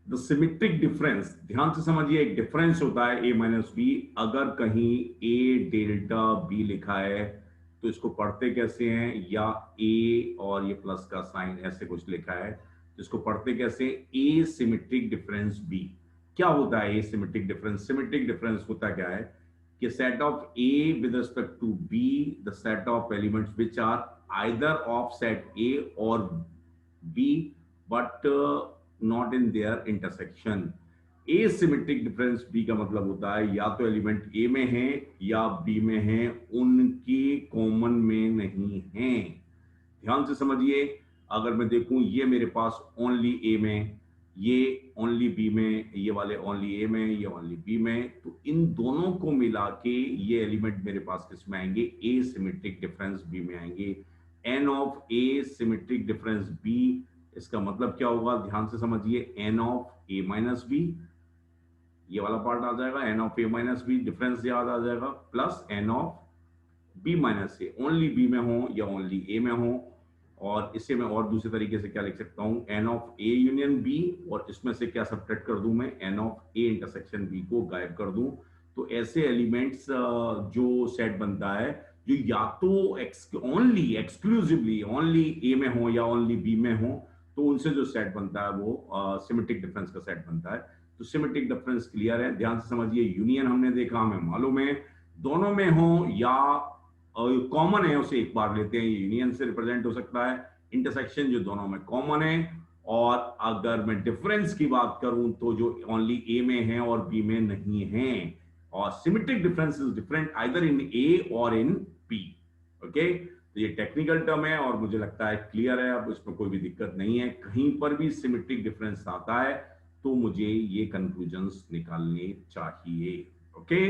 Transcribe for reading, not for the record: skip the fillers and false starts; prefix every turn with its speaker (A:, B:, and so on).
A: The symmetric difference, ध्यान से समझिए, एक डिफरेंस होता है ए माइनस बी। अगर कहीं ए डेल्टा बी लिखा है तो इसको पढ़ते कैसे हैं, या ए और ये प्लस का साइन ऐसे कुछ लिखा है तो इसको पढ़ते कैसे, ए सिमेट्रिक डिफरेंस बी। क्या होता है A symmetric difference? Symmetric difference होता क्या है कि set of A with respect to B, the set of elements which are either of set A और B but not in their intersection. Asymmetric difference B का मतलब होता है या तो एलिमेंट ए में है या बी में है, उनके कॉमन में नहीं है। ध्यान से समझिए, अगर मैं देखूं ये मेरे पास ओनली ए में, ये ओनली बी में, ये वाले ओनली ए में, ये ओनली बी में, तो इन दोनों को मिला के ये एलिमेंट मेरे पास किस में आएंगे, ए सिमेट्रिक डिफरेंस बी में आएंगे। N of A symmetric difference B, इसका मतलब क्या होगा, ध्यान से समझिए, n of A minus B, ये वाला पार्ट आ जाएगा, n of A minus B difference याद आ जाएगा, plus n of B minus A, only B में हो या ओनली ए में हो। और इसे मैं और दूसरे तरीके से क्या लिख सकता हूं, n of A union B, और इसमें से क्या सब्ट्रैक्ट कर दूं मैं, n of A intersection B को गायब कर दूं। तो ऐसे एलिमेंट्स जो सेट बनता है, जो या तो ओनली एक्सक्लूसिवली ओनली ए में हो या ओनली बी में हो, तो उनसे जो सेट बनता है वो सिमेट्रिक डिफरेंस का सेट बनता है। तो सिमेट्रिक डिफरेंस क्लियर है, ध्यान से समझिए। यूनियन हमने देखा, हमें मालूम है, दोनों में हो या कॉमन है उसे एक बार लेते हैं, यूनियन से रिप्रेजेंट हो सकता है। इंटरसेक्शन जो दोनों में कॉमन है। और अगर मैं डिफरेंस की बात करूं तो जो ओनली ए में है और बी में नहीं है। और symmetric difference is different either in A और इन बी। ओके, तो ये टेक्निकल टर्म है और मुझे लगता है क्लियर है, अब इसमें कोई भी दिक्कत नहीं है। कहीं पर भी सिमेट्रिक डिफरेंस आता है तो मुझे ये कंक्लूजन्स निकालने चाहिए। ओके,